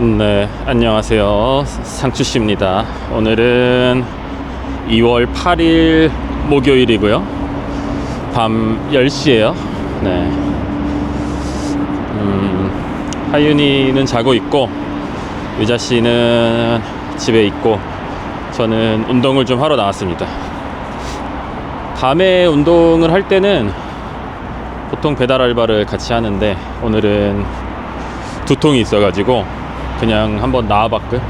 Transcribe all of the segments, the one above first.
네, 안녕하세요. 상추씨입니다. 오늘은 2월 8일 목요일이고요. 밤 10시에요. 네. 하윤이는 자고 있고, 유자씨는 집에 있고, 저는 운동을 좀 하러 나왔습니다. 밤에 운동을 할 때는 보통 배달 알바를 같이 하는데, 오늘은 두통이 있어가지고 그냥 한번 나와봤고요.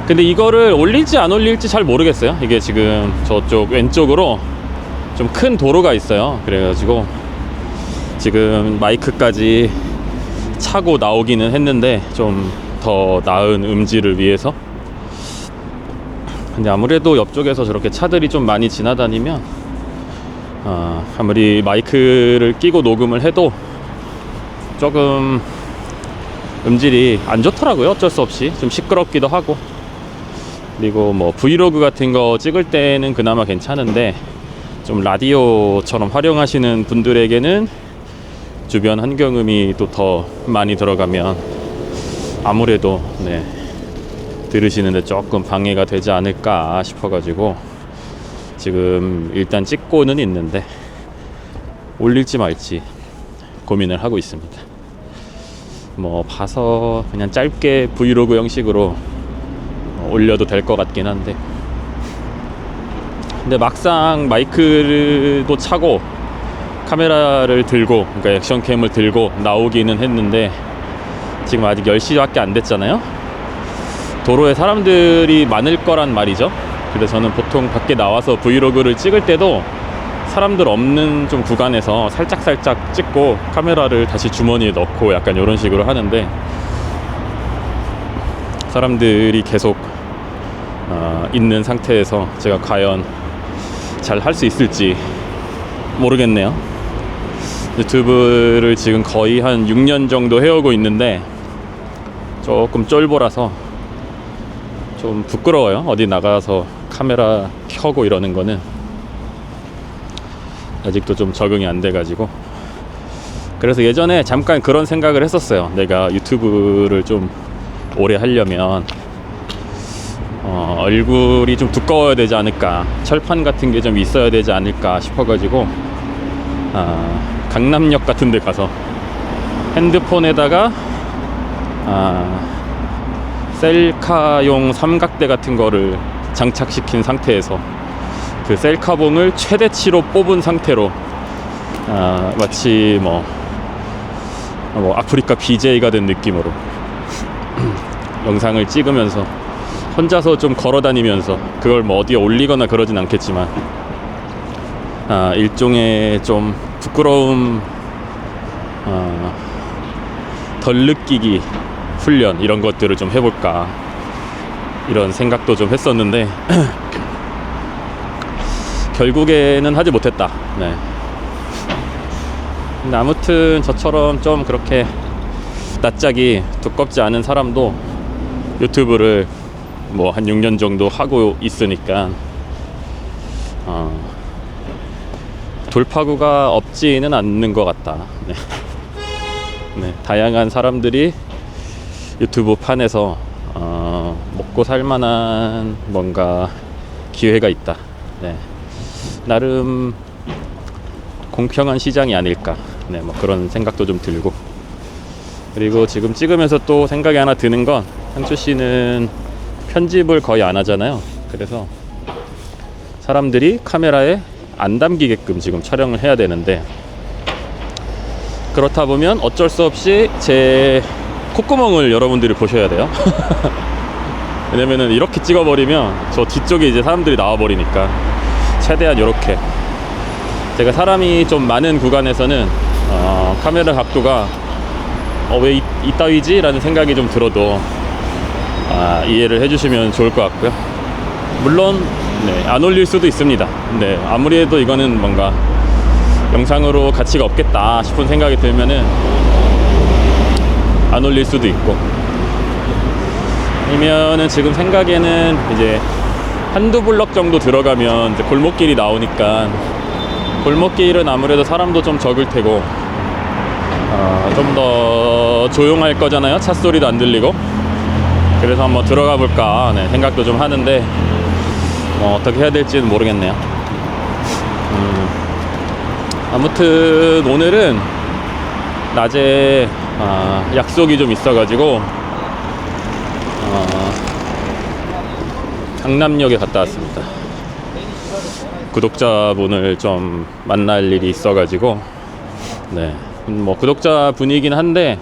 근데 이거를 올릴지 안 올릴지 잘 모르겠어요. 이게 지금 저쪽 왼쪽으로 좀 큰 도로가 있어요. 그래가지고 지금 마이크까지 차고 나오기는 했는데 좀 더 나은 음질을 위해서. 근데 아무래도 옆쪽에서 저렇게 차들이 좀 많이 지나다니면 아무리 마이크를 끼고 녹음을 해도 조금 음질이 안 좋더라고요. 어쩔 수 없이 좀 시끄럽기도 하고. 그리고 뭐 브이로그 같은 거 찍을 때는 그나마 괜찮은데, 좀 라디오처럼 활용하시는 분들에게는 주변 환경음이 또 더 많이 들어가면 아무래도 들으시는데 조금 방해가 되지 않을까 싶어가지고 지금 일단 찍고는 있는데 올릴지 말지 고민을 하고 있습니다. 뭐 봐서 그냥 짧게 브이로그 형식으로 올려도 될 것 같긴 한데, 근데 막상 마이크도 차고 카메라를 들고, 그러니까 액션캠을 들고 나오기는 했는데 지금 아직 10시밖에 안 됐잖아요. 도로에 사람들이 많을 거란 말이죠. 그래서 저는 보통 밖에 나와서 브이로그를 찍을 때도 사람들 없는 좀 구간에서 살짝 찍고 카메라를 다시 주머니에 넣고 약간 이런 식으로 하는데, 사람들이 계속 있는 상태에서 제가 과연 잘 할 수 있을지 모르겠네요. 유튜브를 지금 거의 한 6년 정도 해오고 있는데 조금 쫄보라서 좀 부끄러워요. 어디 나가서 카메라 켜고 이러는 거는 아직도 좀 적응이 안 돼가지고. 그래서 예전에 잠깐 그런 생각을 했었어요. 내가 유튜브를 좀 오래 하려면 얼굴이 좀 두꺼워야 되지 않을까, 철판 같은 게 좀 있어야 되지 않을까 싶어가지고 강남역 같은 데 가서 핸드폰에다가 셀카용 삼각대 같은 거를 장착시킨 상태에서 그 셀카봉을 최대치로 뽑은 상태로 마치 뭐 아프리카 BJ가 된 느낌으로 영상을 찍으면서 혼자서 좀 걸어다니면서, 그걸 뭐 어디에 올리거나 그러진 않겠지만 일종의 좀 부끄러움 덜 느끼기 훈련, 이런 것들을 좀 해볼까, 이런 생각도 좀 했었는데 결국에는 하지 못했다. 근데 아무튼 저처럼 좀 그렇게 낯짝이 두껍지 않은 사람도 유튜브를 뭐 한 6년 정도 하고 있으니까 돌파구가 없지는 않는 것 같다. 다양한 사람들이 유튜브 판에서 먹고 살만한 뭔가 기회가 있다. 나름 공평한 시장이 아닐까, 뭐 그런 생각도 좀 들고. 그리고 지금 찍으면서 또 생각이 하나 드는 건, 상추씨는 편집을 거의 안 하잖아요. 그래서 사람들이 카메라에 안 담기게끔 지금 촬영을 해야 되는데, 그렇다 보면 어쩔 수 없이 제 콧구멍을 여러분들이 보셔야 돼요. 왜냐면은 이렇게 찍어버리면 저 뒤쪽에 이제 사람들이 나와버리니까 최대한 이렇게, 제가 사람이 좀 많은 구간에서는 카메라 각도가 왜 이따위지? 라는 생각이 좀 들어도 이해를 해주시면 좋을 것 같고요. 물론 안 올릴 수도 있습니다. 아무리 해도 이거는 뭔가 영상으로 가치가 없겠다 싶은 생각이 들면은 안 올릴 수도 있고, 아니면은 지금 생각에는 이제 한두 블럭 정도 들어가면 이제 골목길이 나오니까, 골목길은 아무래도 사람도 좀 적을 테고 좀 더 더 조용할 거잖아요. 차 소리도 안 들리고. 그래서 한번 들어가 볼까 생각도 좀 하는데 어떻게 해야 될지는 모르겠네요. 아무튼 오늘은 낮에 약속이 좀 있어가지고 강남역에 갔다 왔습니다. 구독자분을 좀 만날 일이 있어가지고 뭐 구독자분이긴 한데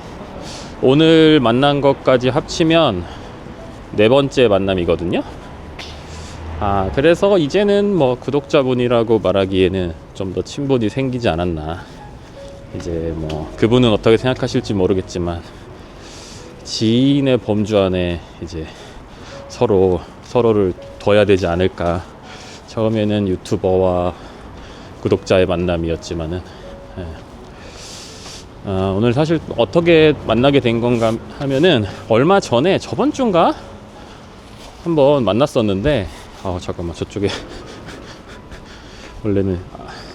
오늘 만난 것까지 합치면 4번째 만남이거든요. 그래서 이제는 뭐 구독자분이라고 말하기에는 좀 더 친분이 생기지 않았나. 이제 뭐 그분은 어떻게 생각하실지 모르겠지만 지인의 범주 안에 이제 서로를 둬야 되지 않을까. 처음에는 유튜버와 구독자의 만남이었지만은 오늘 사실 어떻게 만나게 된 건가 하면은 얼마 전에 저번 주인가 한번 만났었는데 잠깐만, 저쪽에 원래는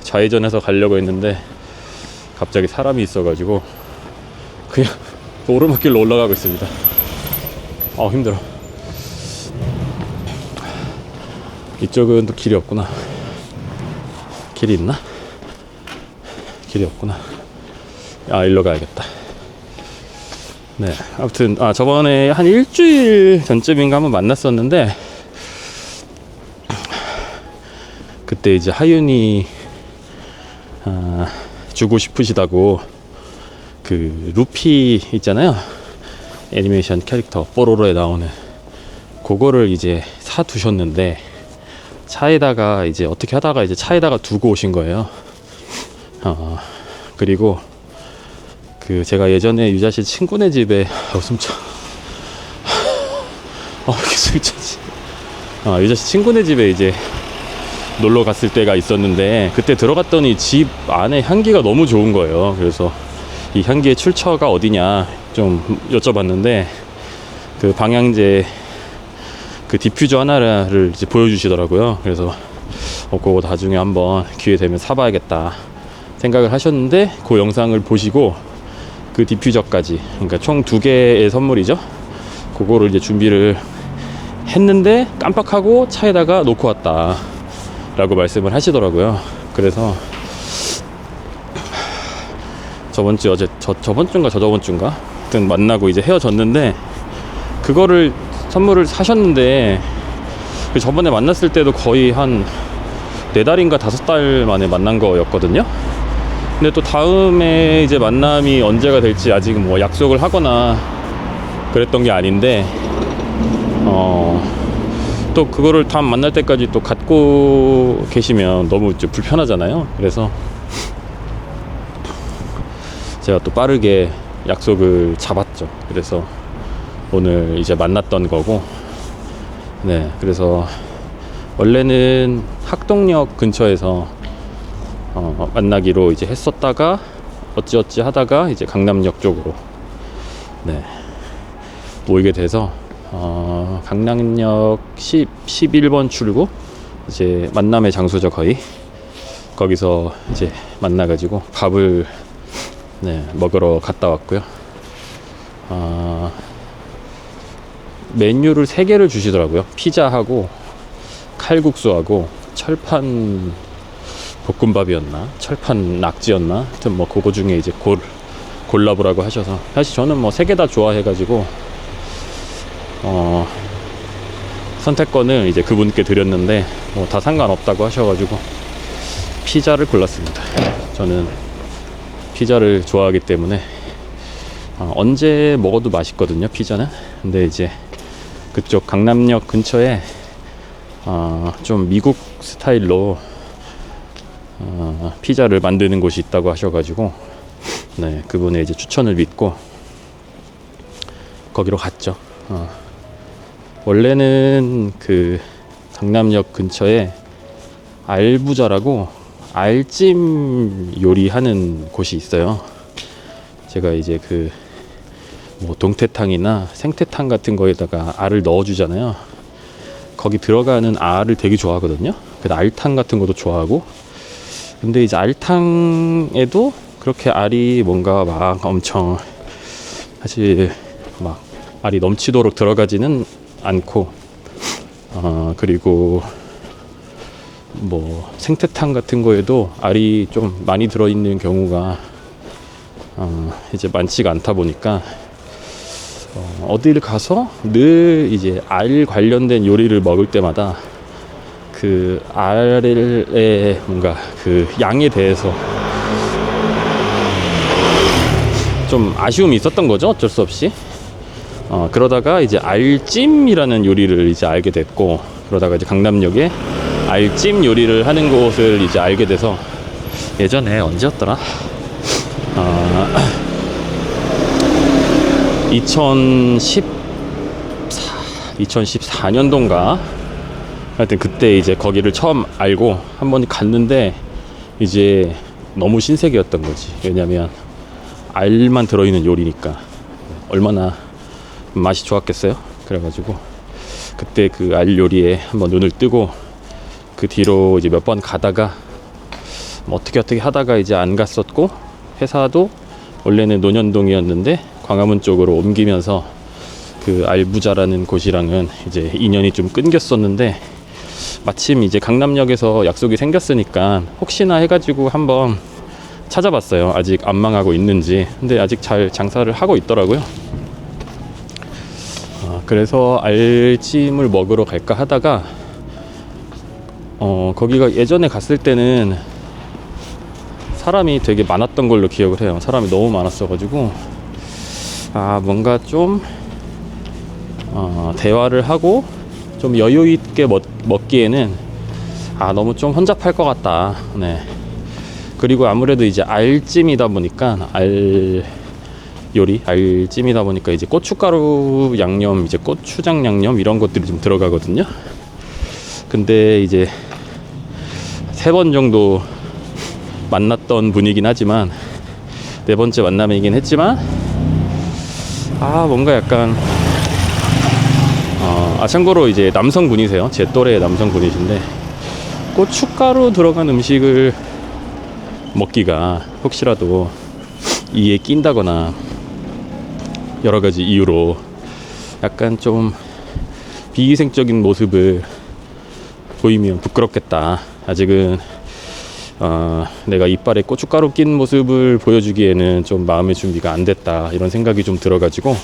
좌회전해서 가려고 했는데 갑자기 사람이 있어가지고 그냥 오르막길로 올라가고 있습니다. 힘들어. 이쪽은 또 길이 없구나. 길이 있나? 길이 없구나. 일로 가야겠다. 아무튼 저번에 한 일주일 전쯤인가 한번 만났었는데 그때 이제 하윤이 주고 싶으시다고 그 루피 있잖아요, 애니메이션 캐릭터 뽀로로에 나오는 그거를 이제 사 두셨는데 차에다가 이제 어떻게 하다가 이제 차에다가 두고 오신 거예요. 그리고 그 제가 예전에 유자 씨 친구네 집에 숨차 계속 차지. 유자 씨 친구네 집에 이제 놀러 갔을 때가 있었는데 그때 들어갔더니 집 안에 향기가 너무 좋은 거예요. 그래서 이 향기의 출처가 어디냐 좀 여쭤봤는데 그 방향제 그 디퓨저 하나를 이제 보여주시더라고요. 그래서 그거 나중에 한번 기회 되면 사봐야겠다 생각을 하셨는데 그 영상을 보시고 그 디퓨저까지, 그러니까 총 2개의 선물이죠. 그거를 이제 준비를 했는데 깜빡하고 차에다가 놓고 왔다 라고 말씀을 하시더라고요. 그래서 저번 주인가 저저번 주인가 하여튼 만나고 이제 헤어졌는데 그거를 선물을 사셨는데 저번에 만났을 때도 거의 한 4달인가 5달 만에 만난 거였거든요. 근데 또 다음에 이제 만남이 언제가 될지 아직 뭐 약속을 하거나 그랬던 게 아닌데 또 그거를 다음 만날 때까지 또 갖고 계시면 너무 좀 불편하잖아요. 그래서 제가 또 빠르게 약속을 잡았죠. 그래서 오늘 이제 만났던 거고, 그래서 원래는 학동역 근처에서 만나기로 이제 했었다가 어찌어찌 하다가 이제 강남역 쪽으로 모이게 돼서 강남역 11번 출구 이제 만남의 장소죠. 거의 거기서 이제 만나가지고 밥을 먹으러 갔다 왔고요. 메뉴를 3개를 주시더라고요. 피자하고 칼국수하고 철판 볶음밥이었나 철판 낙지였나 하여튼 뭐 그거 중에 이제 골라보라고 하셔서 사실 저는 뭐 3개 다 좋아해가지고 선택권을 이제 그분께 드렸는데 뭐 다 상관없다고 하셔가지고 피자를 골랐습니다. 저는 피자를 좋아하기 때문에 언제 먹어도 맛있거든요, 피자는. 근데 이제 그쪽 강남역 근처에 좀 미국 스타일로 피자를 만드는 곳이 있다고 하셔가지고 그분의 이제 추천을 믿고 거기로 갔죠. 원래는 그 강남역 근처에 알부자라고 알찜 요리하는 곳이 있어요. 제가 이제 그 뭐 동태탕이나 생태탕 같은 거에다가 알을 넣어주잖아요. 거기 들어가는 알을 되게 좋아하거든요. 그래서 알탕 같은 것도 좋아하고. 근데 이제 알탕에도 그렇게 알이 뭔가 막 엄청 사실 막 알이 넘치도록 들어가지는 않고, 그리고 뭐 생태탕 같은 거에도 알이 좀 많이 들어있는 경우가 이제 많지가 않다 보니까 어딜 가서 늘 이제 알 관련된 요리를 먹을 때마다 그 알의 뭔가 그 양에 대해서 좀 아쉬움이 있었던 거죠. 어쩔 수 없이. 그러다가 이제 알찜이라는 요리를 이제 알게 됐고, 그러다가 이제 강남역에 알찜 요리를 하는 곳을 이제 알게 돼서, 예전에 언제였더라? 2014년도인가? 하여튼 그때 이제 거기를 처음 알고 한번 갔는데, 이제 너무 신세계였던 거지. 왜냐면 알만 들어있는 요리니까 얼마나 맛이 좋았겠어요. 그래가지고 그때 그 알 요리에 한번 눈을 뜨고, 그 뒤로 이제 몇 번 가다가 뭐 어떻게 하다가 이제 안 갔었고, 회사도 원래는 논현동이었는데 광화문 쪽으로 옮기면서 그 알부자라는 곳이랑은 이제 인연이 좀 끊겼었는데, 마침 이제 강남역에서 약속이 생겼으니까 혹시나 해가지고 한번 찾아봤어요. 아직 안 망하고 있는지. 근데 아직 잘 장사를 하고 있더라고요. 그래서 알찜을 먹으러 갈까 하다가 거기가 예전에 갔을 때는 사람이 되게 많았던 걸로 기억을 해요. 사람이 너무 많았어가지고 뭔가 좀 대화를 하고 좀 여유 있게 먹기에는 너무 좀 혼잡할 것 같다. 네. 그리고 아무래도 이제 알찜이다 보니까 알찜이다 보니까 이제 고춧가루 양념, 이제 고추장 양념 이런 것들이 좀 들어가거든요. 근데 이제 3번 정도 만났던 분이긴 하지만, 4번째 만남이긴 했지만, 뭔가 약간 참고로 이제 남성분이세요. 제 또래의 남성분이신데, 고춧가루 들어간 음식을 먹기가 혹시라도 이에 낀다거나 여러 가지 이유로 약간 좀 비위생적인 모습을 보이면 부끄럽겠다. 아직은 내가 이빨에 고춧가루 낀 모습을 보여주기에는 좀 마음의 준비가 안 됐다, 이런 생각이 좀 들어가지고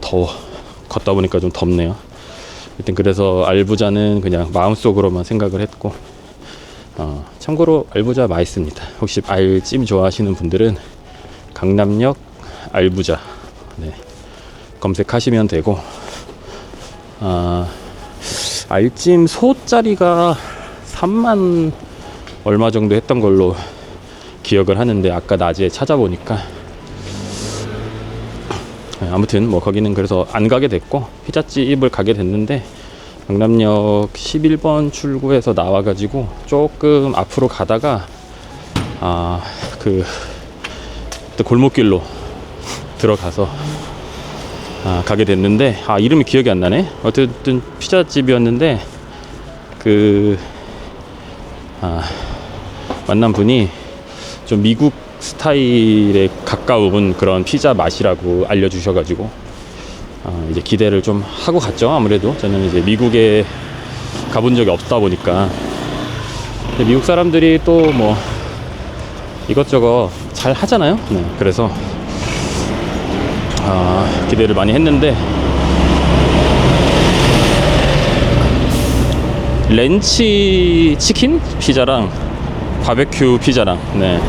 더워. 걷다 보니까 좀 덥네요. 일단 그래서 알부자는 그냥 마음속으로만 생각을 했고, 참고로 알부자 맛있습니다. 혹시 알찜 좋아하시는 분들은 강남역 알부자, 네, 검색하시면 되고, 알찜 소짜리가 3만 얼마 정도 했던 걸로 기억을 하는데, 아까 낮에 찾아보니까 아무튼 뭐 거기는 그래서 안 가게 됐고, 피자집을 가게 됐는데, 강남역 11번 출구에서 나와가지고 조금 앞으로 가다가 또 골목길로 들어가서 가게 됐는데, 이름이 기억이 안 나네. 어쨌든 피자집이었는데, 만난 분이 좀 미국 스타일에 가까운 그런 피자 맛이라고 알려주셔가지고 이제 기대를 좀 하고 갔죠. 아무래도 저는 이제 미국에 가본 적이 없다 보니까. 근데 미국 사람들이 또 뭐 이것저것 잘 하잖아요. 네, 그래서 기대를 많이 했는데, 렌치 치킨 피자랑 바베큐 피자랑, 네,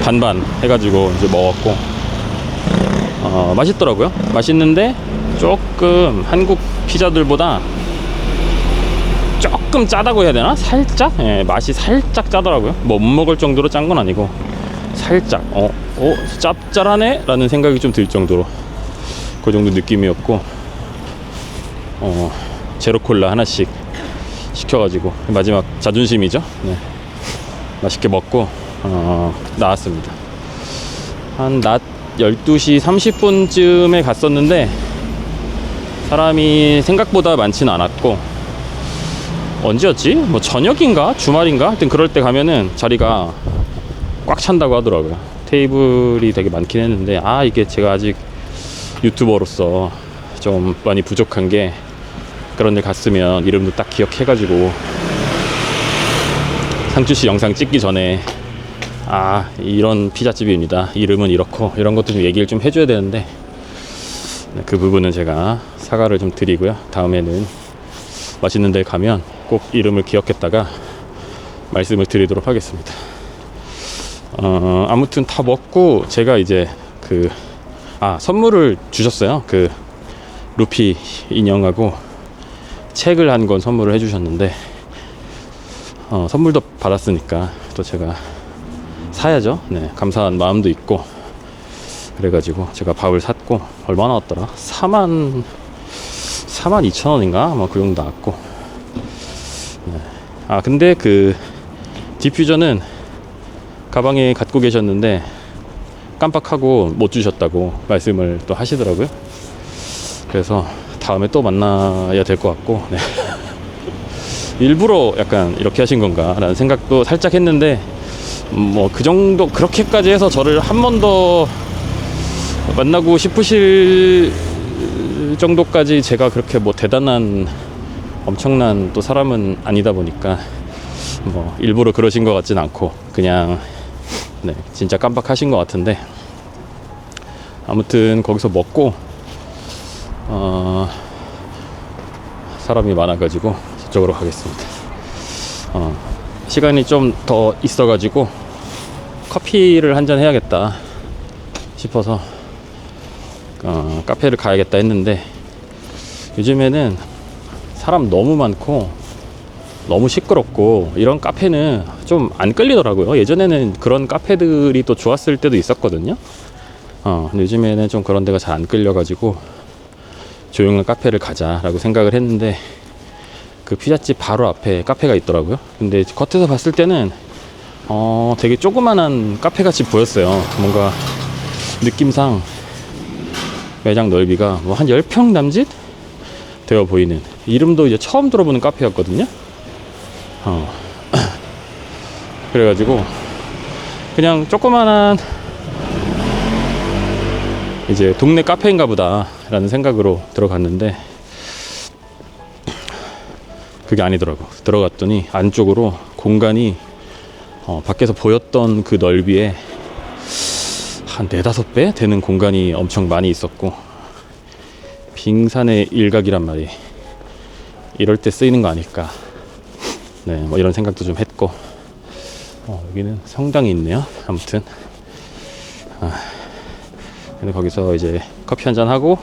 반반 해가지고 이제 먹었고, 맛있더라고요. 맛있는데 조금 한국 피자들보다 조금 짜다고 해야 되나? 살짝? 예, 맛이 살짝 짜더라고요. 뭐 못 먹을 정도로 짠 건 아니고 살짝 짭짤하네? 라는 생각이 좀 들 정도로 그 정도 느낌이었고, 제로콜라 하나씩 시켜가지고 마지막 자존심이죠. 네. 맛있게 먹고 나왔습니다. 한 낮 12시 30분쯤에 갔었는데 사람이 생각보다 많지는 않았고, 언제였지? 뭐 저녁인가? 주말인가? 하여튼 그럴 때 가면은 자리가 꽉 찬다고 하더라고요. 테이블이 되게 많긴 했는데, 이게 제가 아직 유튜버로서 좀 많이 부족한 게, 그런 데 갔으면 이름도 딱 기억해가지고 상추씨 영상 찍기 전에 이런 피자집입니다, 이름은 이렇고, 이런 것도 좀 얘기를 좀 해줘야 되는데, 그 부분은 제가 사과를 좀 드리고요. 다음에는 맛있는 데 가면 꼭 이름을 기억했다가 말씀을 드리도록 하겠습니다. 아무튼 다 먹고, 제가 이제 선물을 주셨어요. 그 루피 인형하고 책을 한 권 선물을 해주셨는데, 선물도 받았으니까 또 제가 사야죠. 네, 감사한 마음도 있고, 그래가지고 제가 밥을 샀고, 얼마 나왔더라? 42,000원인가? 뭐 그 정도 나왔고. 네. 근데 그 디퓨저는 가방에 갖고 계셨는데 깜빡하고 못 주셨다고 말씀을 또 하시더라고요. 그래서 다음에 또 만나야 될 것 같고, 네. 일부러 약간 이렇게 하신 건가 라는 생각도 살짝 했는데, 뭐 그 정도, 그렇게까지 해서 저를 한 번 더 만나고 싶으실 정도까지 제가 그렇게 뭐 대단한 엄청난 또 사람은 아니다 보니까, 뭐 일부러 그러신 것 같진 않고, 그냥 네, 진짜 깜빡하신 것 같은데, 아무튼 거기서 먹고 사람이 많아가지고 저쪽으로 가겠습니다. 시간이 좀 더 있어가지고 커피를 한잔 해야겠다 싶어서 카페를 가야겠다 했는데, 요즘에는 사람 너무 많고 너무 시끄럽고 이런 카페는 좀 안 끌리더라고요. 예전에는 그런 카페들이 또 좋았을 때도 있었거든요. 근데 요즘에는 좀 그런 데가 잘 안 끌려가지고 조용한 카페를 가자라고 생각을 했는데, 그 피자집 바로 앞에 카페가 있더라고요. 근데 겉에서 봤을 때는 되게 조그만한 카페 같이 보였어요. 뭔가 느낌상 매장 넓이가 뭐 한 10평 남짓 되어 보이는, 이름도 이제 처음 들어보는 카페였거든요. 그래가지고 그냥 조그만한 이제 동네 카페인가 보다 라는 생각으로 들어갔는데, 그게 아니더라고. 들어갔더니 안쪽으로 공간이 밖에서 보였던 그 넓이에 한 4-5배 되는 공간이 엄청 많이 있었고, 빙산의 일각이란 말이 이럴 때 쓰이는 거 아닐까, 네, 뭐 이런 생각도 좀 했고, 여기는 성당이 있네요. 아무튼 근데 거기서 이제 커피 한잔 하고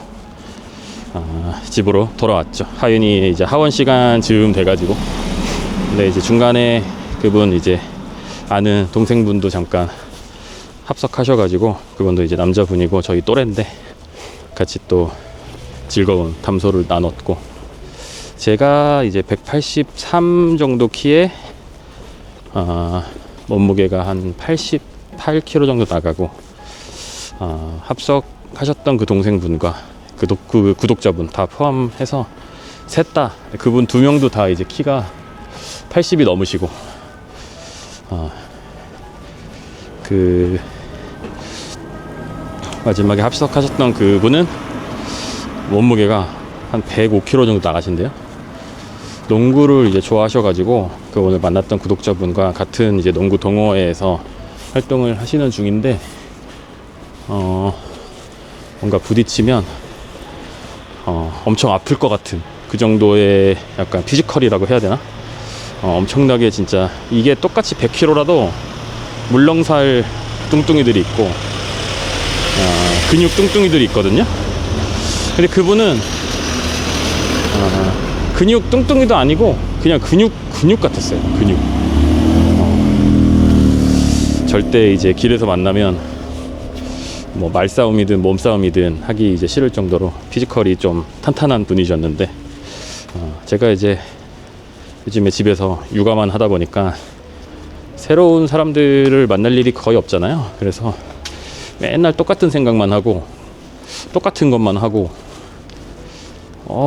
집으로 돌아왔죠. 하윤이 이제 하원 시간 즈음 돼가지고. 근데 이제 중간에 그분 이제 아는 동생분도 잠깐 합석하셔가지고, 그분도 이제 남자분이고 저희 또래인데 같이 또 즐거운 담소를 나눴고, 제가 이제 183 정도 키에 몸무게가 한 88kg 정도 나가고, 합석하셨던 그 동생분과 그 구독자분 다 포함해서 셋 다, 그분 2명도 다 이제 키가 80이 넘으시고, 그 마지막에 합석하셨던 그분은 몸무게가 한 105kg 정도 나가신대요. 농구를 이제 좋아하셔가지고 그 오늘 만났던 구독자분과 같은 이제 농구 동호회에서 활동을 하시는 중인데, 뭔가 부딪히면 엄청 아플 것 같은 그 정도의 약간 피지컬이라고 해야 되나? 엄청나게 진짜, 이게 똑같이 100kg라도 물렁살 뚱뚱이들이 있고 근육 뚱뚱이들이 있거든요. 근데 그분은 근육 뚱뚱이도 아니고 그냥 근육 같았어요. 근육. 절대 이제 길에서 만나면 뭐 말싸움이든 몸싸움이든 하기 이제 싫을 정도로 피지컬이 좀 탄탄한 분이셨는데, 제가 이제 요즘에 집에서 육아만 하다 보니까 새로운 사람들을 만날 일이 거의 없잖아요. 그래서 맨날 똑같은 생각만 하고 똑같은 것만 하고,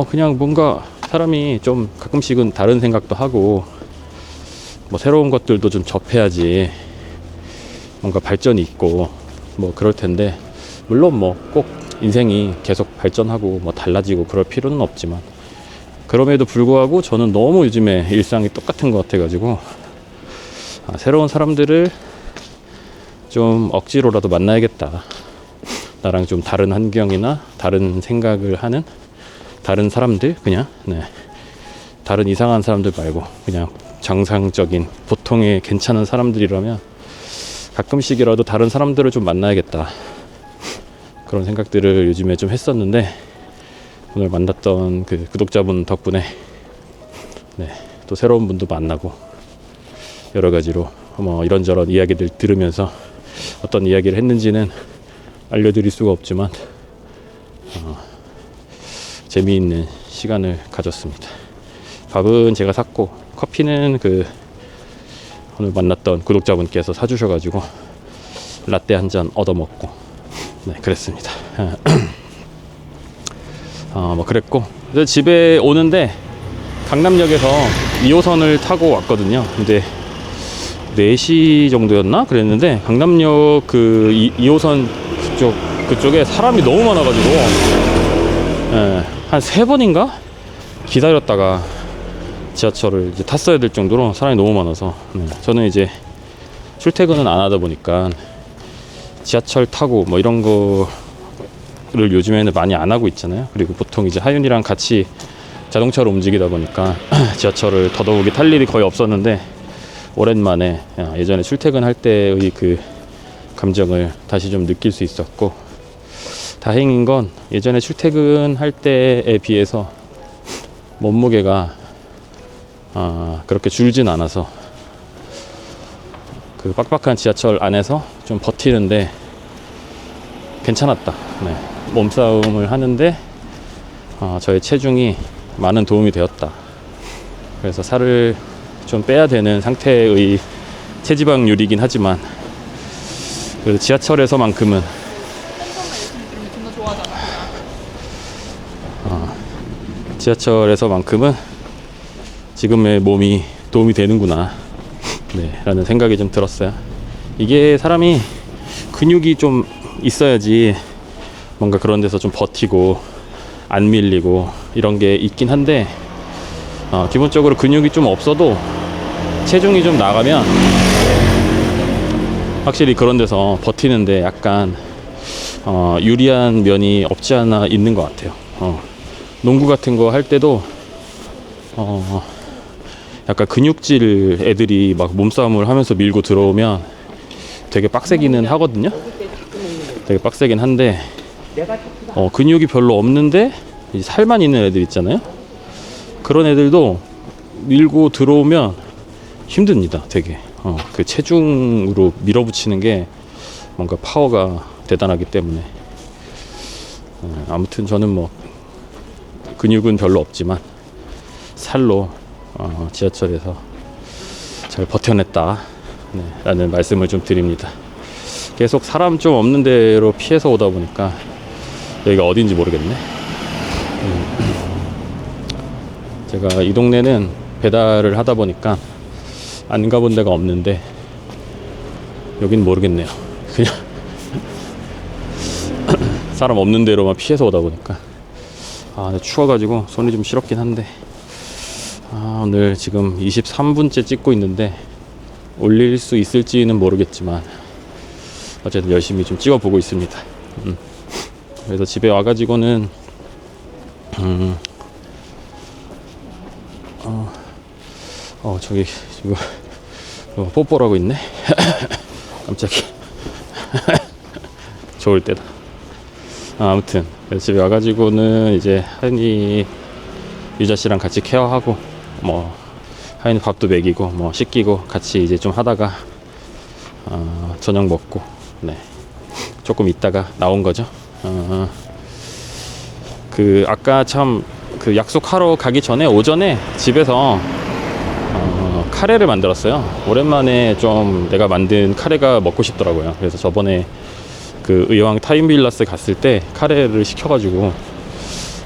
그냥 뭔가 사람이 좀 가끔씩은 다른 생각도 하고 뭐 새로운 것들도 좀 접해야지 뭔가 발전이 있고 뭐 그럴 텐데, 물론 뭐 꼭 인생이 계속 발전하고 뭐 달라지고 그럴 필요는 없지만, 그럼에도 불구하고 저는 너무 요즘에 일상이 똑같은 것 같아가지고, 새로운 사람들을 좀 억지로라도 만나야겠다. 나랑 좀 다른 환경이나 다른 생각을 하는 다른 사람들, 그냥 다른 이상한 사람들 말고 그냥 정상적인 보통의 괜찮은 사람들이라면 가끔씩이라도 다른 사람들을 좀 만나야겠다. 그런 생각들을 요즘에 좀 했었는데, 오늘 만났던 그 구독자분 덕분에 또 새로운 분도 만나고 여러 가지로 뭐 이런저런 이야기들 들으면서 어떤 이야기를 했는지는 알려드릴 수가 없지만 재미있는 시간을 가졌습니다. 밥은 제가 샀고, 커피는 그 오늘 만났던 구독자분께서 사주셔가지고 라떼 한 잔 얻어먹고 그랬습니다. 뭐 그랬고, 그래서 집에 오는데 강남역에서 2호선을 타고 왔거든요. 근데 4시 정도였나? 그랬는데 강남역 그 2호선 그쪽에 사람이 너무 많아가지고 한 3번인가? 기다렸다가 지하철을 이제 탔어야 될 정도로 사람이 너무 많아서, 저는 이제 출퇴근은 안 하다 보니까 지하철 타고 뭐 이런 거를 요즘에는 많이 안 하고 있잖아요. 그리고 보통 이제 하윤이랑 같이 자동차로 움직이다 보니까 지하철을 더더욱이 탈 일이 거의 없었는데, 오랜만에 예전에 출퇴근할 때의 그 감정을 다시 좀 느낄 수 있었고, 다행인 건 예전에 출퇴근할 때에 비해서 몸무게가 그렇게 줄진 않아서 그 빡빡한 지하철 안에서 좀 버티는데 괜찮았다. 몸싸움을 하는데 저의 체중이 많은 도움이 되었다. 그래서 살을 좀 빼야 되는 상태의 체지방률이긴 하지만, 그래도 지하철에서만큼은 지금의 몸이 도움이 되는구나 라는 생각이 좀 들었어요. 이게 사람이 근육이 좀 있어야지 뭔가 그런 데서 좀 버티고 안 밀리고 이런 게 있긴 한데, 기본적으로 근육이 좀 없어도 체중이 좀 나가면 확실히 그런 데서 버티는데 약간 유리한 면이 없지 않아 있는 것 같아요. 농구 같은 거 할 때도 약간 근육질 애들이 막 몸싸움을 하면서 밀고 들어오면 되게 빡세기는 하거든요. 되게 빡세긴 한데, 근육이 별로 없는데 살만 있는 애들 있잖아요. 그런 애들도 밀고 들어오면 힘듭니다. 되게 그 체중으로 밀어붙이는 게 뭔가 파워가 대단하기 때문에, 아무튼 저는 뭐 근육은 별로 없지만 살로 지하철에서 잘 버텨냈다 라는 말씀을 좀 드립니다. 계속 사람 좀 없는 데로 피해서 오다 보니까 여기가 어딘지 모르겠네. 제가 이 동네는 배달을 하다 보니까 안 가본 데가 없는데 여긴 모르겠네요. 그냥 사람 없는 데로만 피해서 오다 보니까 추워가지고 손이 좀 시렵긴 한데, 오늘 지금 23분째 찍고 있는데 올릴 수 있을지는 모르겠지만 어쨌든 열심히 좀 찍어보고 있습니다. 그래서 집에 와가지고는 저기 지금 뽀뽀를 하고 있네. 깜짝이야. 좋을 때다. 아무튼 집에 와가지고는 이제 하윤이 유자씨랑 같이 케어하고, 뭐 하윤이 밥도 먹이고 뭐 씻기고 같이 이제 좀 하다가 저녁 먹고 조금 있다가 나온 거죠. 그 아까 참 그 약속하러 가기 전에 오전에 집에서 카레를 만들었어요. 오랜만에 좀 내가 만든 카레가 먹고 싶더라고요. 그래서 저번에 그 의왕 타임빌라스 갔을 때 카레를 시켜가지고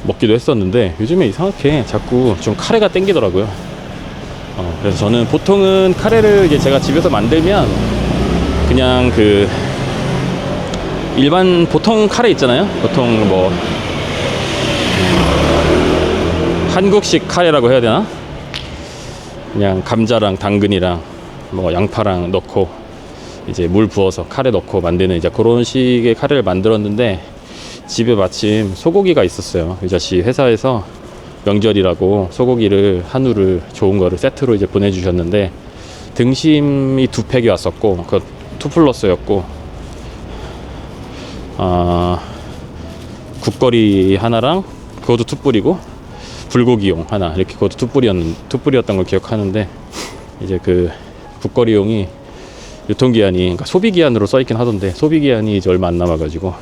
먹기도 했었는데, 요즘에 이상하게 자꾸 좀 카레가 땡기더라고요. 그래서 저는 보통은 카레를 이제 제가 집에서 만들면 그냥 그 일반 보통 카레 있잖아요. 보통 뭐 한국식 카레라고 해야 되나? 그냥 감자랑 당근이랑 뭐 양파랑 넣고 이제 물 부어서 카레 넣고 만드는 이제 그런 식의 카레를 만들었는데, 집에 마침 소고기가 있었어요. 유자씨 회사에서 명절이라고 소고기를 한우를 좋은 거를 세트로 이제 보내주셨는데, 등심이 2팩이 왔었고, 그 2플러스였고, 국거리 하나랑 그것도 투뿔이고, 불고기용 하나, 이렇게 그것도 투뿔이었던 걸 기억하는데, 이제 그 국거리용이 유통기한이, 그러니까 소비기한으로 써있긴 하던데, 소비기한이 이제 얼마 안 남아가지고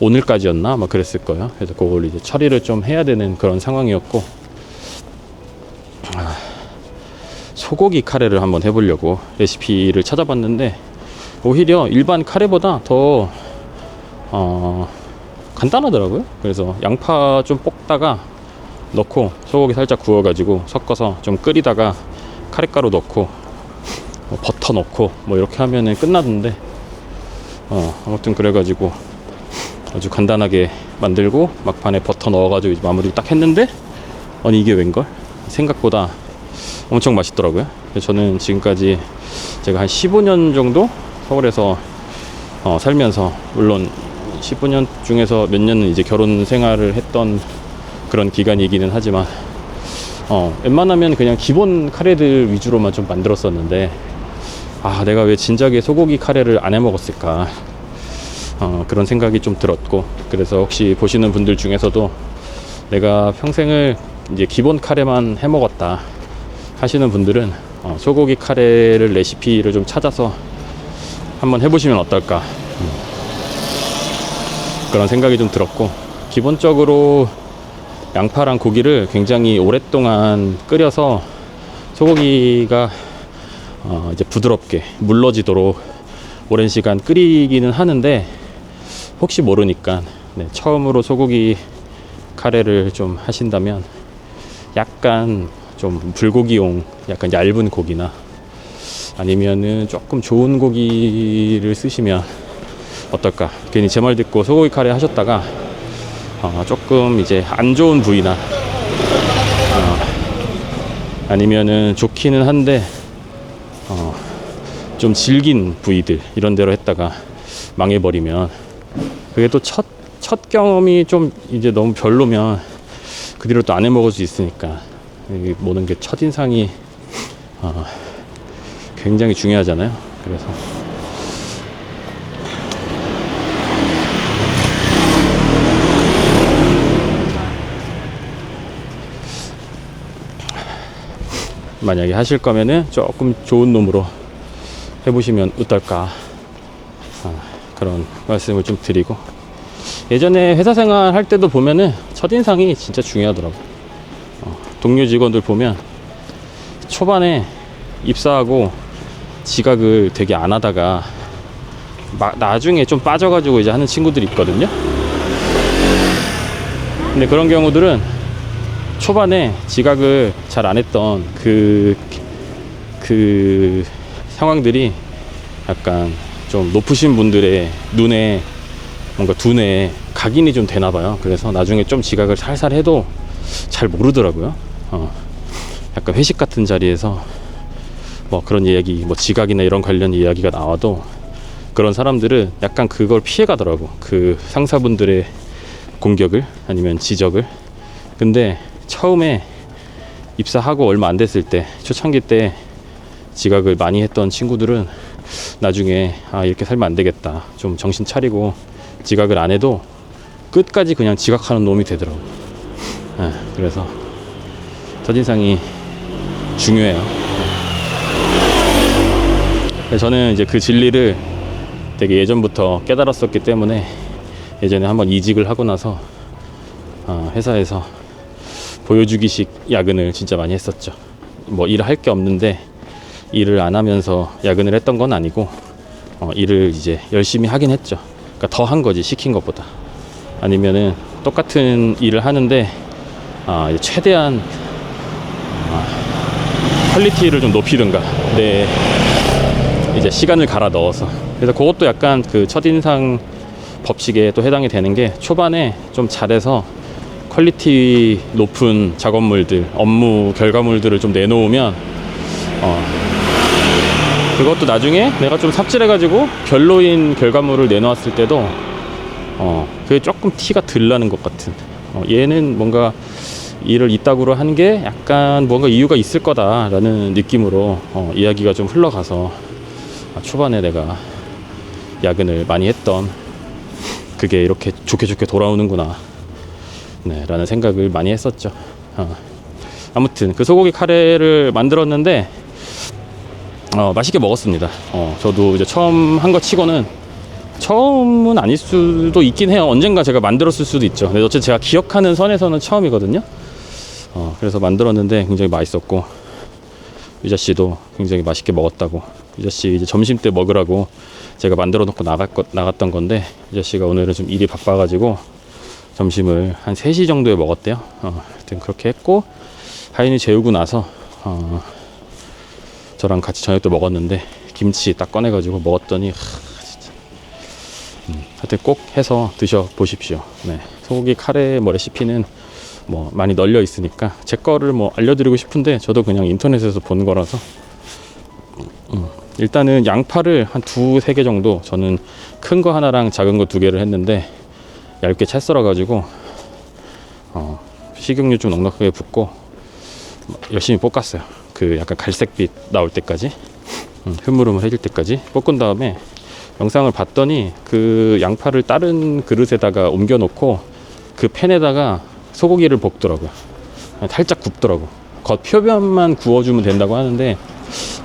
오늘까지였나 막 그랬을 거예요. 그래서 그걸 이제 처리를 좀 해야 되는 그런 상황이었고, 소고기 카레를 한번 해보려고 레시피를 찾아봤는데, 오히려 일반 카레보다 더 간단하더라고요. 그래서 양파 좀 볶다가 넣고 소고기 살짝 구워가지고 섞어서 좀 끓이다가 카레가루 넣고 버터 넣고 뭐 이렇게 하면은 끝나던데, 아무튼 그래가지고 아주 간단하게 만들고 막판에 버터 넣어가지고 이제 마무리 딱 했는데, 아니 이게 웬걸? 생각보다 엄청 맛있더라고요. 저는 지금까지 제가 한 15년 정도 서울에서 살면서, 물론 15년 중에서 몇 년은 이제 결혼 생활을 했던 그런 기간이기는 하지만, 웬만하면 그냥 기본 카레들 위주로만 좀 만들었었는데, 내가 왜 진작에 소고기 카레를 안 해 먹었을까, 그런 생각이 좀 들었고, 그래서 혹시 보시는 분들 중에서도 내가 평생을 이제 기본 카레만 해 먹었다 하시는 분들은 소고기 카레를 레시피를 좀 찾아서 한번 해보시면 어떨까, 그런 생각이 좀 들었고, 기본적으로 양파랑 고기를 굉장히 오랫동안 끓여서 소고기가 이제 부드럽게 물러지도록 오랜 시간 끓이기는 하는데, 혹시 모르니까 처음으로 소고기 카레를 좀 하신다면 약간 좀 불고기용 약간 얇은 고기나 아니면은 조금 좋은 고기를 쓰시면 어떨까. 괜히 제 말 듣고 소고기 카레 하셨다가 조금 이제 안 좋은 부위나 아니면은 좋기는 한데 좀 질긴 부위들 이런 데로 했다가 망해버리면, 그게 또 첫 경험이 좀 이제 너무 별로면 그 뒤로 또 안 해 먹을 수 있으니까, 이 모든 게 첫인상이 굉장히 중요하잖아요. 그래서 만약에 하실 거면은 조금 좋은 놈으로 해보시면 어떨까, 그런 말씀을 좀 드리고, 예전에 회사 생활 할 때도 보면은 첫인상이 진짜 중요하더라고. 동료 직원들 보면 초반에 입사하고 지각을 되게 안 하다가 나중에 좀 빠져가지고 이제 하는 친구들이 있거든요. 근데 그런 경우들은 초반에 지각을 잘 안 했던 그 상황들이 약간 좀 높으신 분들의 눈에 뭔가 두뇌에 각인이 좀 되나 봐요. 그래서 나중에 좀 지각을 살살 해도 잘 모르더라고요. 약간 회식 같은 자리에서 뭐 그런 이야기, 뭐 지각이나 이런 관련 이야기가 나와도 그런 사람들은 약간 그걸 피해 가더라고. 그 상사분들의 공격을 아니면 지적을. 근데 처음에 입사하고 얼마 안 됐을 때, 초창기 때 지각을 많이 했던 친구들은 나중에 이렇게 살면 안 되겠다, 좀 정신 차리고 지각을 안 해도 끝까지 그냥 지각하는 놈이 되더라고. 그래서 첫인상이 중요해요. 저는 이제 그 진리를 되게 예전부터 깨달았었기 때문에, 예전에 한번 이직을 하고 나서 회사에서 보여주기식 야근을 진짜 많이 했었죠. 뭐 일을 할 게 없는데 일을 안 하면서 야근을 했던 건 아니고, 일을 이제 열심히 하긴 했죠. 그러니까 더 한 거지, 시킨 것보다. 아니면은 똑같은 일을 하는데 최대한 퀄리티를 좀 높이든가, 이제 시간을 갈아 넣어서. 그래서 그것도 약간 그 첫인상 법칙에 또 해당이 되는 게 초반에 좀 잘해서 퀄리티 높은 작업물들, 업무 결과물들을 좀 내놓으면 그것도 나중에 내가 좀 삽질해가지고 별로인 결과물을 내놓았을 때도 그게 조금 티가 덜 나는 것 같은, 얘는 뭔가 일을 이따구로 한 게 약간 뭔가 이유가 있을 거다라는 느낌으로 이야기가 좀 흘러가서 초반에 내가 야근을 많이 했던 그게 이렇게 좋게 좋게 돌아오는구나, 네, 라는 생각을 많이 했었죠. 아무튼 그 소고기 카레를 만들었는데 맛있게 먹었습니다. 저도 이제 처음 한 거 치고는, 처음은 아닐 수도 있긴 해요. 언젠가 제가 만들었을 수도 있죠. 근데 어쨌든 제가 기억하는 선에서는 처음이거든요. 그래서 만들었는데 굉장히 맛있었고, 유자 씨도 굉장히 맛있게 먹었다고. 유자 씨 이제 점심 때 먹으라고 제가 만들어 놓고 나갔던 건데, 유자 씨가 오늘은 좀 일이 바빠가지고 점심을 한 3시 정도에 먹었대요. 하여튼 그렇게 했고, 하인이 재우고 나서 저랑 같이 저녁도 먹었는데, 김치 딱 꺼내가지고 먹었더니 진짜 하여튼 꼭 해서 드셔보십시오. 네. 소고기 카레 레시피는 많이 널려 있으니까 제 거를 알려드리고 싶은데, 저도 그냥 인터넷에서 본 거라서 일단은 양파를 한 2-3개 정도, 저는 큰 거 하나랑 작은 거 2개를 했는데 얇게 채 썰어 가지고 식용유 좀 넉넉하게 붓고 열심히 볶았어요. 그 약간 갈색빛 나올 때까지, 흐물흐물해질 때까지 볶은 다음에 영상을 봤더니 그 양파를 다른 그릇에다가 옮겨 놓고 그 팬에다가 소고기를 볶더라고요. 살짝 굽더라고. 겉 표면만 구워주면 된다고 하는데,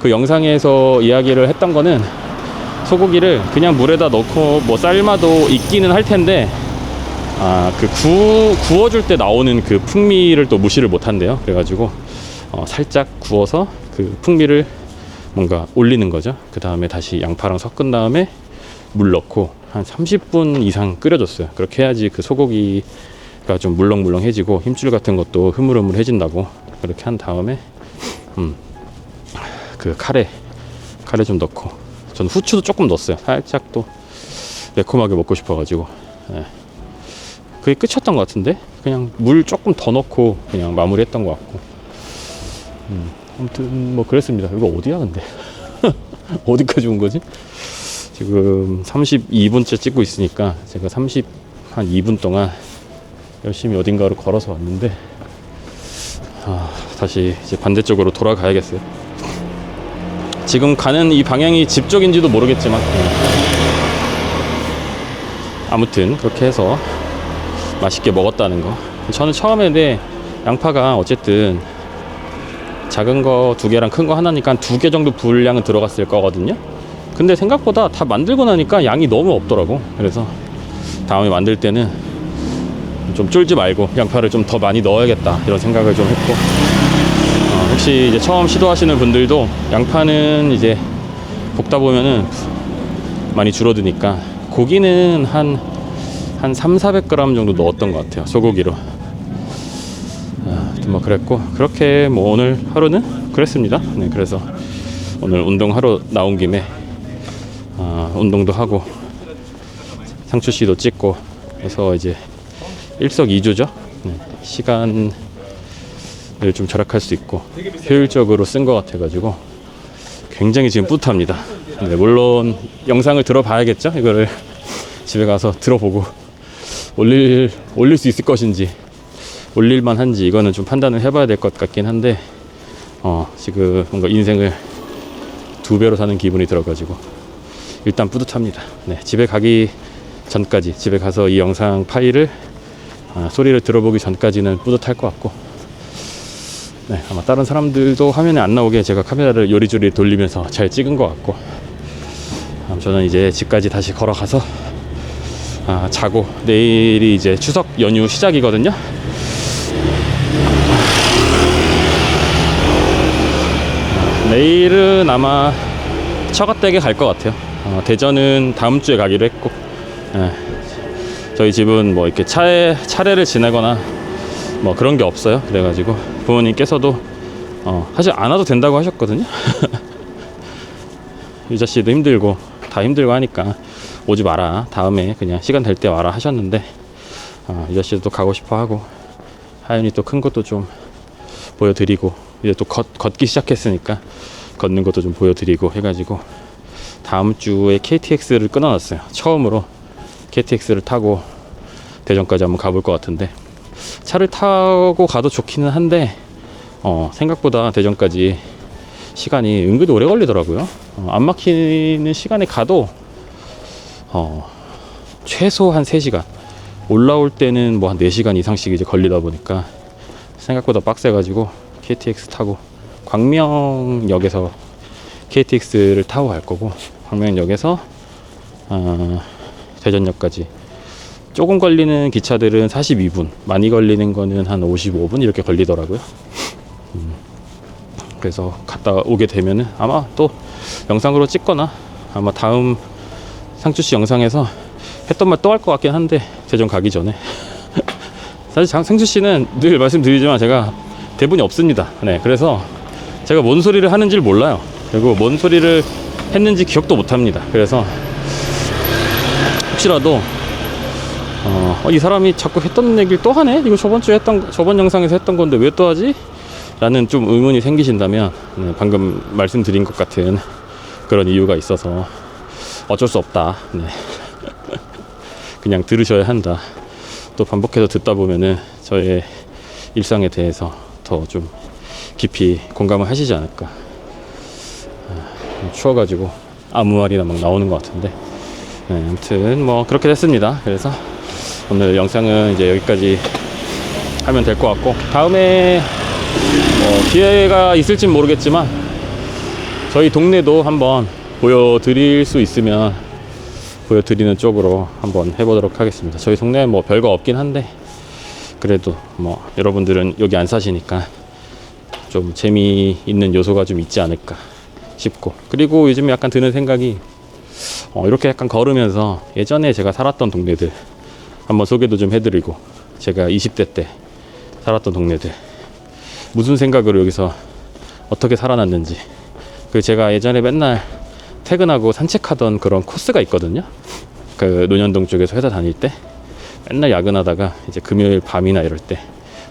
그 영상에서 이야기를 했던 거는 소고기를 그냥 물에다 넣고 삶아도 익기는 할 텐데, 그 구워줄 때 나오는 그 풍미를 또 무시를 못 한대요. 그래가지고 살짝 구워서 그 풍미를 뭔가 올리는 거죠. 그 다음에 다시 양파랑 섞은 다음에 물 넣고 한 30분 이상 끓여줬어요. 그렇게 해야지 그 소고기가 좀 물렁물렁해지고 힘줄 같은 것도 흐물흐물해진다고. 그렇게 한 다음에 그 카레 좀 넣고, 저는 후추도 조금 넣었어요. 살짝 또 매콤하게 먹고 싶어가지고. 네. 그게 끝이었던 것 같은데, 그냥 물 조금 더 넣고 그냥 마무리했던 것 같고. 아무튼 그랬습니다. 이거 어디야 근데? 어디까지 온 거지? 지금 32분째 찍고 있으니까 제가 32분 동안 열심히 어딘가로 걸어서 왔는데, 다시 이제 반대쪽으로 돌아가야겠어요. 지금 가는 이 방향이 집 쪽인지도 모르겠지만, 아무튼 그렇게 해서 맛있게 먹었다는 거. 저는 처음에 양파가 어쨌든 작은 거 2개랑 큰 거 하나니까 한 2개 정도 분량은 들어갔을 거거든요. 근데 생각보다 다 만들고 나니까 양이 너무 없더라고. 그래서 다음에 만들 때는 좀 쫄지 말고 양파를 좀 더 많이 넣어야겠다, 이런 생각을 좀 했고, 혹시 이제 처음 시도하시는 분들도 양파는 이제 볶다 보면은 많이 줄어드니까 고기는 한 300-400g 정도 넣었던 것 같아요, 소고기로. 그랬고, 그렇게 오늘 하루는 그랬습니다. 네, 그래서 오늘 운동하러 나온 김에 운동도 하고 상추씨도 찍고 해서 이제 일석이조죠. 네, 시간을 좀 절약할 수 있고 효율적으로 쓴 것 같아가지고 굉장히 지금 뿌듯합니다. 네, 물론 영상을 들어봐야겠죠. 이거를 집에 가서 들어보고 올릴 수 있을 것인지, 올릴만 한지, 이거는 좀 판단을 해봐야 될 것 같긴 한데, 지금 뭔가 인생을 2배로 사는 기분이 들어가지고 일단 뿌듯합니다. 네, 집에 가기 전까지, 집에 가서 이 영상 파일을 소리를 들어보기 전까지는 뿌듯할 것 같고, 네, 아마 다른 사람들도 화면에 안 나오게 제가 카메라를 요리조리 돌리면서 잘 찍은 것 같고, 저는 이제 집까지 다시 걸어가서 자고, 내일이 이제 추석 연휴 시작이거든요. 내일은 아마 처갓댁에 갈 것 같아요. 대전은 다음 주에 가기로 했고, 저희 집은 이렇게 차례를 지내거나 그런 게 없어요. 그래가지고 부모님께서도 사실 안 와도 된다고 하셨거든요. 유자씨도 힘들고 다 힘들고 하니까 오지 마라, 다음에 그냥 시간 될 때 와라 하셨는데, 이 아저씨도 가고 싶어 하고, 하연이 또 큰 것도 좀 보여드리고, 이제 또 걷기 시작했으니까 걷는 것도 좀 보여드리고 해가지고 다음 주에 KTX를 끊어놨어요. 처음으로 KTX를 타고 대전까지 한번 가볼 것 같은데, 차를 타고 가도 좋기는 한데 생각보다 대전까지 시간이 은근히 오래 걸리더라고요. 안 막히는 시간에 가도 최소 한 3시간, 올라올 때는 뭐 한 4시간 이상씩 이제 걸리다 보니까 생각보다 빡세가지고 KTX 타고 광명역에서 KTX를 타고 갈 거고, 광명역에서 대전역까지 조금 걸리는 기차들은 42분, 많이 걸리는 거는 한 55분 이렇게 걸리더라고요. 그래서 갔다 오게 되면은 아마 또 영상으로 찍거나, 아마 다음 상추씨 영상에서 했던 말 또 할 것 같긴 한데, 대전 가기 전에 사실 상추씨는 늘 말씀드리지만 제가 대본이 없습니다. 네, 그래서 제가 뭔 소리를 하는지를 몰라요. 그리고 뭔 소리를 했는지 기억도 못합니다. 그래서 혹시라도 이 사람이 자꾸 했던 얘기를 또 하네? 이거 저번 영상에서 했던 건데 왜 또 하지? 라는 좀 의문이 생기신다면, 네, 방금 말씀드린 것 같은 그런 이유가 있어서 어쩔 수 없다. 네. 그냥 들으셔야 한다. 또 반복해서 듣다 보면은 저의 일상에 대해서 더 좀 깊이 공감을 하시지 않을까. 추워가지고 아무 말이나 막 나오는 것 같은데, 네, 아무튼 뭐 그렇게 됐습니다. 그래서 오늘 영상은 이제 여기까지 하면 될 것 같고, 다음에 기회가 있을진 모르겠지만 저희 동네도 한번 보여드릴 수 있으면 보여드리는 쪽으로 한번 해보도록 하겠습니다. 저희 동네에 뭐 별거 없긴 한데, 그래도 뭐 여러분들은 여기 안 사시니까 좀 재미있는 요소가 좀 있지 않을까 싶고, 그리고 요즘 약간 드는 생각이, 이렇게 약간 걸으면서 예전에 제가 살았던 동네들 한번 소개도 좀 해드리고, 제가 20대 때 살았던 동네들 무슨 생각으로 여기서 어떻게 살아났는지, 그 제가 예전에 맨날 퇴근하고 산책하던 그런 코스가 있거든요. 그 논현동 쪽에서 회사 다닐 때 맨날 야근하다가 이제 금요일 밤이나 이럴 때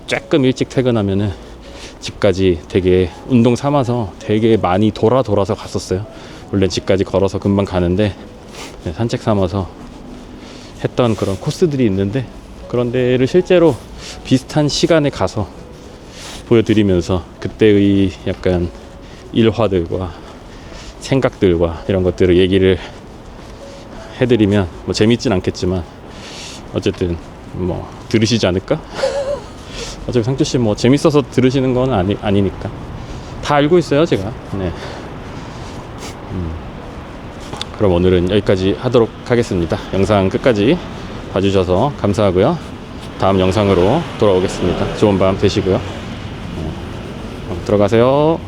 조금 일찍 퇴근하면은 집까지 되게 운동 삼아서 되게 많이 돌아서 갔었어요. 원래 집까지 걸어서 금방 가는데, 네, 산책 삼아서 했던 그런 코스들이 있는데, 그런 데를 실제로 비슷한 시간에 가서 보여드리면서 그때의 약간 일화들과 생각들과 이런 것들을 얘기를 해드리면 뭐 재밌진 않겠지만 어쨌든 뭐 들으시지 않을까? 어차피 상추씨 뭐 재밌어서 들으시는 건 아니니까 다 알고 있어요, 제가. 네. 그럼 오늘은 여기까지 하도록 하겠습니다. 영상 끝까지 봐주셔서 감사하고요. 다음 영상으로 돌아오겠습니다. 좋은 밤 되시고요. 들어가세요.